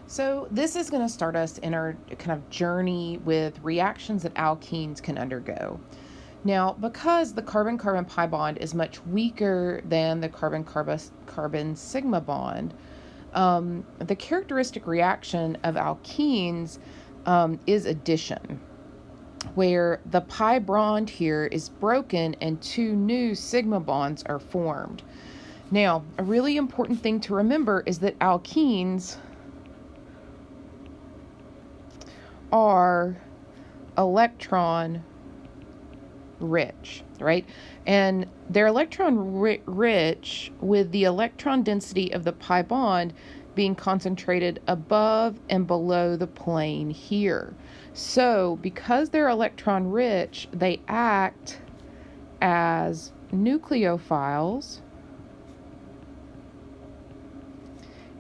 So this is going to start us in our kind of journey with reactions that alkenes can undergo. Now, because the carbon-carbon pi bond is much weaker than the carbon-carbon sigma bond, the characteristic reaction of alkenes is addition, where the pi bond here is broken and two new sigma bonds are formed. Now, a really important thing to remember is that alkenes are electron rich, right? And they're electron rich with the electron density of the pi bond being concentrated above and below the plane here. So because they're electron rich, they act as nucleophiles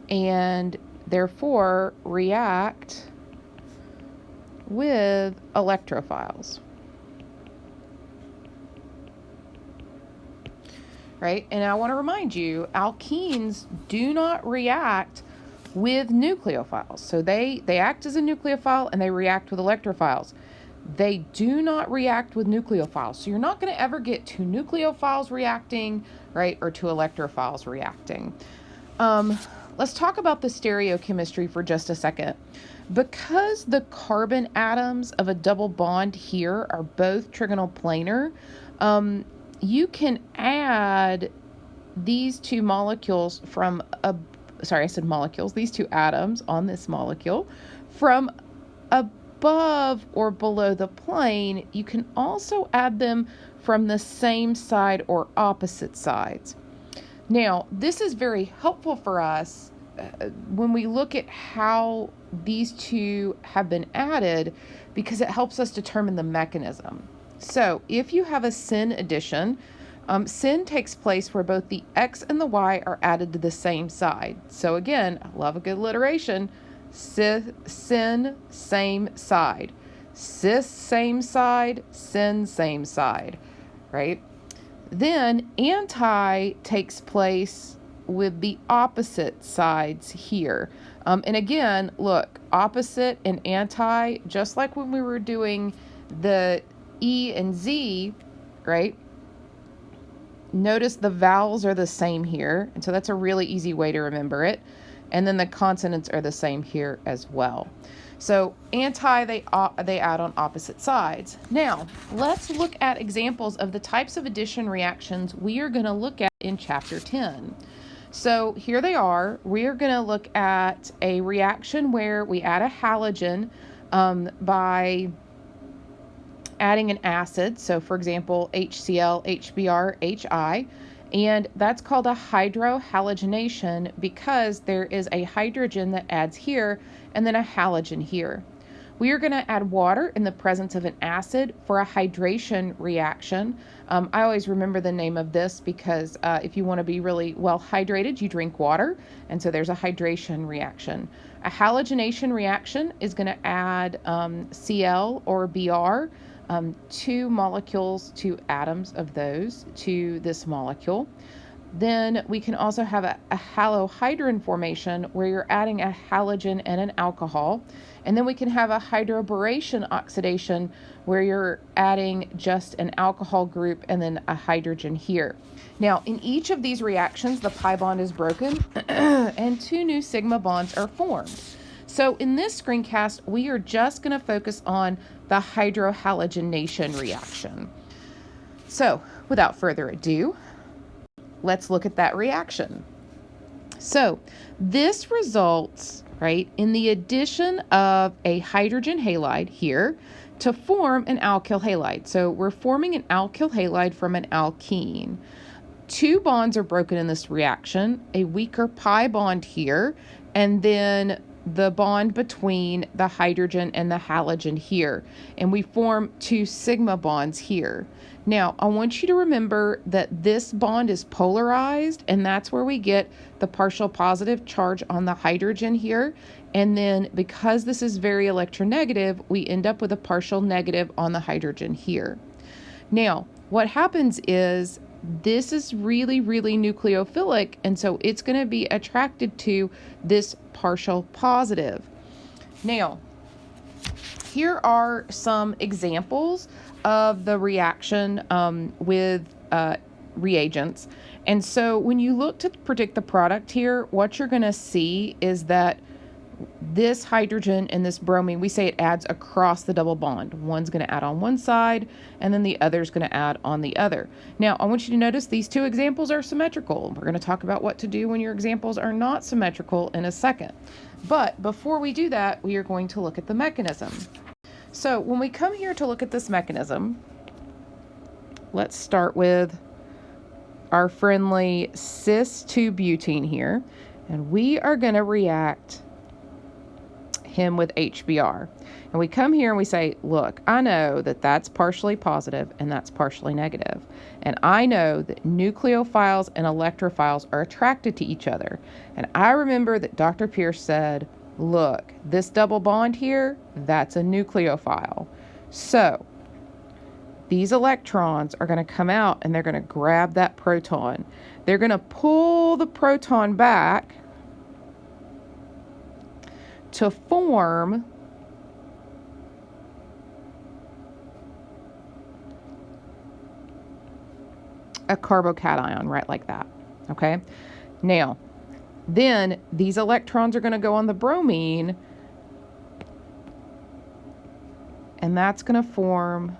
and therefore react with electrophiles. Right? And I want to remind you, alkenes do not react with nucleophiles. So they act as a nucleophile and they react with electrophiles. They do not react with nucleophiles. So you're not going to ever get two nucleophiles reacting, right, or two electrophiles reacting. Let's talk about the stereochemistry for just a second. Because the carbon atoms of a double bond here are both trigonal planar, you can add these two molecules from these two atoms on this molecule from above or below the plane. You can also add them from the same side or opposite sides. Now, this is very helpful for us when we look at how these two have been added, because it helps us determine the mechanism. So if you have a syn addition, syn takes place where both the x and the y are added to the same side. So again, I love a good alliteration. Syn, same side. Cis, same side. Syn, same side. Right? Then anti takes place with the opposite sides here. And again, look, opposite and anti, just like when we were doing the E and Z, right? Notice the vowels are the same here. And so that's a really easy way to remember it. And then the consonants are the same here as well. So anti, they add on opposite sides. Now, let's look at examples of the types of addition reactions we are going to look at in Chapter 10. So here they are. We are going to look at a reaction where we add a halogen by adding an acid. So for example, HCl, HBr, HI. And that's called a hydrohalogenation because there is a hydrogen that adds here and then a halogen here. We are going to add water in the presence of an acid for a hydration reaction. I always remember the name of this because if you want to be really well hydrated, you drink water. And so there's a hydration reaction. A halogenation reaction is going to add Cl or Br, two molecules, two atoms of those to this molecule. Then we can also have a halohydrin formation where you're adding a halogen and an alcohol. And then we can have a hydroboration oxidation where you're adding just an alcohol group and then a hydrogen here. Now, in each of these reactions, the pi bond is broken and two new sigma bonds are formed. So in this screencast, we are just going to focus on the hydrohalogenation reaction. So without further ado, let's look at that reaction. So this results, right, in the addition of a hydrogen halide here to form an alkyl halide. So we're forming an alkyl halide from an alkene. Two bonds are broken in this reaction, a weaker pi bond here, and then the bond between the hydrogen and the halogen here. And we form two sigma bonds here. Now, I want you to remember that this bond is polarized, and that's where we get the partial positive charge on the hydrogen here. And then because this is very electronegative, we end up with a partial negative on the hydrogen here. Now, what happens is this is really, really nucleophilic, and so it's going to be attracted to this partial positive. Now, here are some examples of the reaction with reagents. And so when you look to predict the product here, what you're going to see is that this hydrogen and this bromine, we say it adds across the double bond. One's going to add on one side, and then the other's going to add on the other. Now, I want you to notice these two examples are symmetrical. We're going to talk about what to do when your examples are not symmetrical in a second. But before we do that, we are going to look at the mechanism. So when we come here to look at this mechanism, let's start with our friendly cis-2-butene here, and we are going to react him with HBr. And we come here and we say, look, I know that that's partially positive and that's partially negative. And I know that nucleophiles and electrophiles are attracted to each other. And I remember that Dr. Pierce said, look, this double bond here, that's a nucleophile. So these electrons are going to come out and they're going to grab that proton. They're going to pull the proton back to form a carbocation, right like that, okay? Now, then these electrons are going to go on the bromine, and that's going to form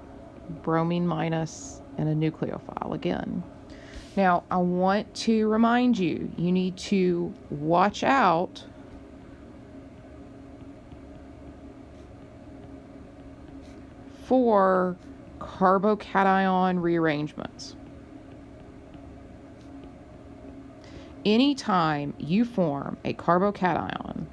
bromine minus and a nucleophile again. Now, I want to remind you, you need to watch out for carbocation rearrangements. Anytime you form a carbocation,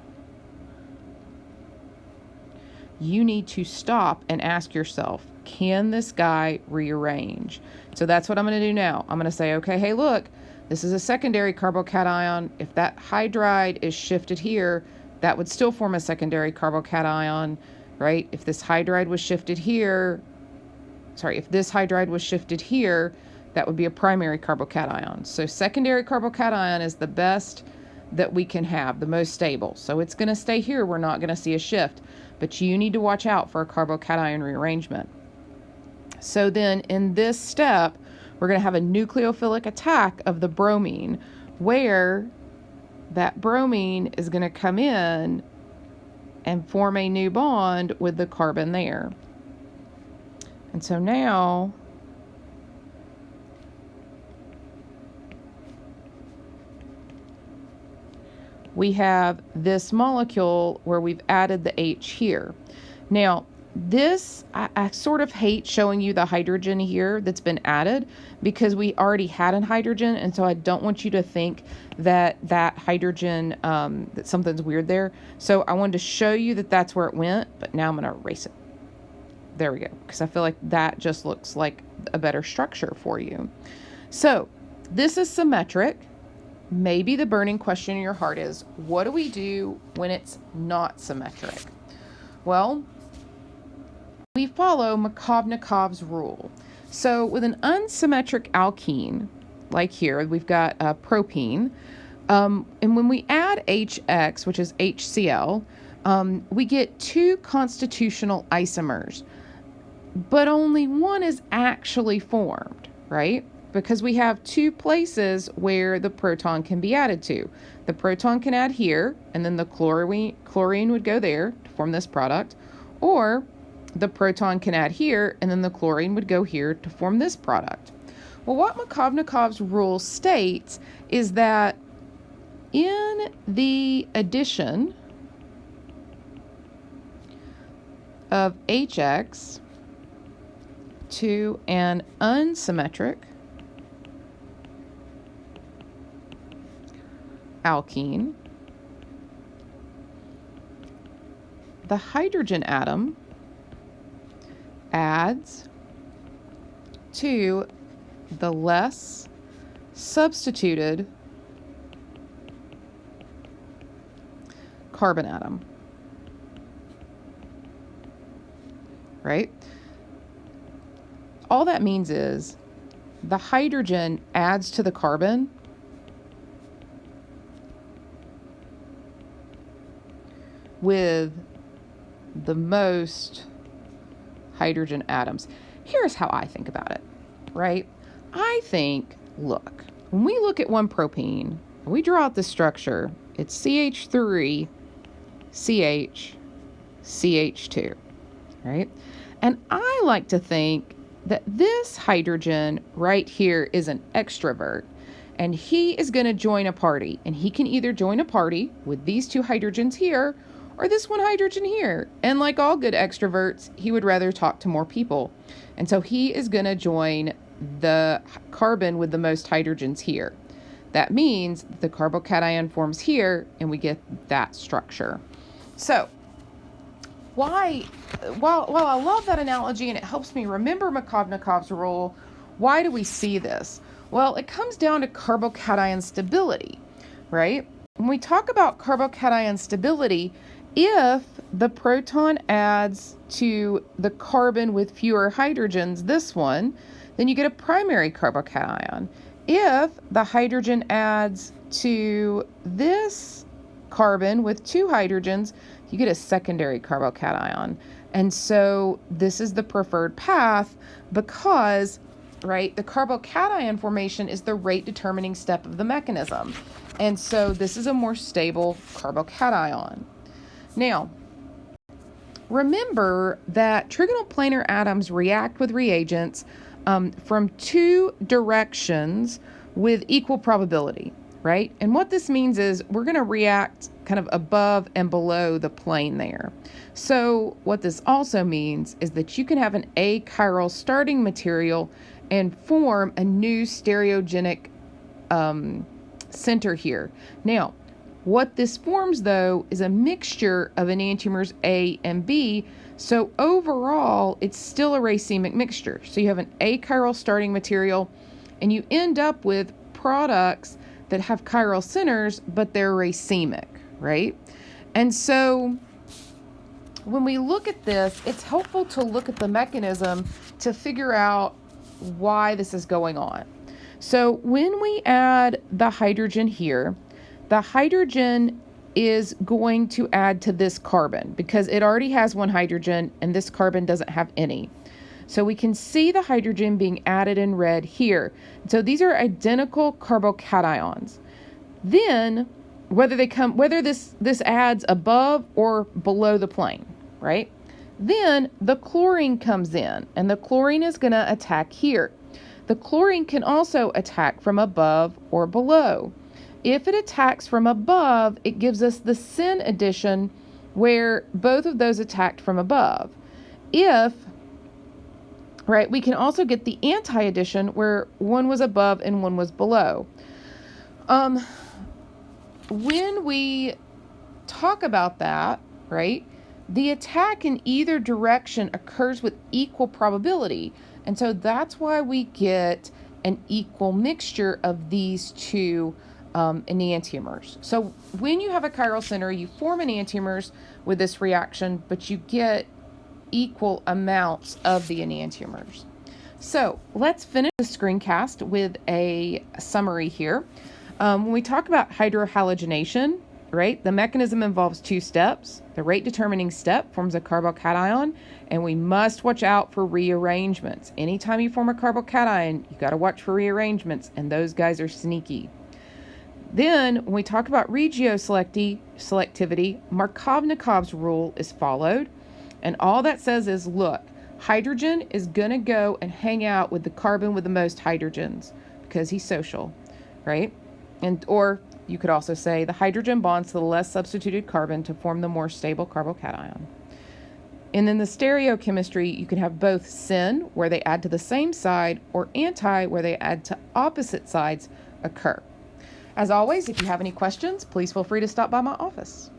you need to stop and ask yourself, can this guy rearrange? So that's what I'm going to do now. I'm going to say, okay, hey, look, this is a secondary carbocation. If that hydride is shifted here, that would still form a secondary carbocation, right? If this hydride was shifted here, if this hydride was shifted here, that would be a primary carbocation. So secondary carbocation is the best that we can have, the most stable. So it's going to stay here. We're not going to see a shift, but you need to watch out for a carbocation rearrangement. So then in this step, we're going to have a nucleophilic attack of the bromine, where that bromine is going to come in and form a new bond with the carbon there. And so now we have this molecule where we've added the H here. Now, this, I sort of hate showing you the hydrogen here that's been added, because we already had a hydrogen, and so I don't want you to think that that hydrogen, that something's weird there. So I wanted to show you that that's where it went, but now I'm going to erase it. There we go, because I feel like that just looks like a better structure for you. So this is symmetric. Maybe the burning question in your heart is, what do we do when it's not symmetric? Well, we follow Markovnikov's rule. So with an unsymmetric alkene, like here, we've got propene, and when we add HX, which is HCl, we get two constitutional isomers, but only one is actually formed, right? Because we have two places where the proton can be added to. The proton can add here, and then the chlorine would go there to form this product, or the proton can add here, and then the chlorine would go here to form this product. Well, what Markovnikov's rule states is that in the addition of HX to an unsymmetric alkene, the hydrogen atom adds to the less substituted carbon atom, right? All that means is the hydrogen adds to the carbon with the most hydrogen atoms. Here's how I think about it, right? I think, look, when we look at one propene, we draw out the structure, it's CH3, CH, CH2, right? And I like to think that this hydrogen right here is an extrovert, and he is going to join a party, and he can either join a party with these two hydrogens here or this one hydrogen here. And like all good extroverts, he would rather talk to more people. And so he is going to join the carbon with the most hydrogens here. That means the carbocation forms here, and we get that structure. So while I love that analogy and it helps me remember Markovnikov's rule, why do we see this? Well, it comes down to carbocation stability, right? When we talk about carbocation stability, if the proton adds to the carbon with fewer hydrogens, this one, then you get a primary carbocation. If the hydrogen adds to this carbon with two hydrogens, you get a secondary carbocation. And so this is the preferred path because, right, the carbocation formation is the rate determining step of the mechanism. And so this is a more stable carbocation. Now, remember that trigonal planar atoms react with reagents from two directions with equal probability, right? And what this means is we're going to react kind of above and below the plane there. So what this also means is that you can have an achiral starting material and form a new stereogenic center here. Now, what this forms, though, is a mixture of enantiomers A and B. So overall, it's still a racemic mixture. So you have an achiral starting material, and you end up with products that have chiral centers, but they're racemic, right? And so when we look at this, it's helpful to look at the mechanism to figure out why this is going on. So when we add the hydrogen here, the hydrogen is going to add to this carbon because it already has one hydrogen and this carbon doesn't have any. So we can see the hydrogen being added in red here. So these are identical carbocations. Then whether this adds above or below the plane, right? Then the chlorine comes in, and the chlorine is going to attack here. The chlorine can also attack from above or below. If it attacks from above, it gives us the syn addition where both of those attacked from above. Right, we can also get the anti-addition where one was above and one was below. When we talk about that, right, the attack in either direction occurs with equal probability. And so that's why we get an equal mixture of these two enantiomers. So when you have a chiral center, you form enantiomers with this reaction, but you get equal amounts of the enantiomers. So let's finish the screencast with a summary here. When we talk about hydrohalogenation, right, the mechanism involves two steps. The rate determining step forms a carbocation, and we must watch out for rearrangements. Anytime you form a carbocation, you got to watch for rearrangements, and those guys are sneaky. Then, when we talk about regioselectivity, Markovnikov's rule is followed. And all that says is, look, hydrogen is going to go and hang out with the carbon with the most hydrogens because he's social, right? Or you could also say the hydrogen bonds to the less substituted carbon to form the more stable carbocation. And in the stereochemistry, you can have both syn, where they add to the same side, or anti, where they add to opposite sides, occur. As always, if you have any questions, please feel free to stop by my office.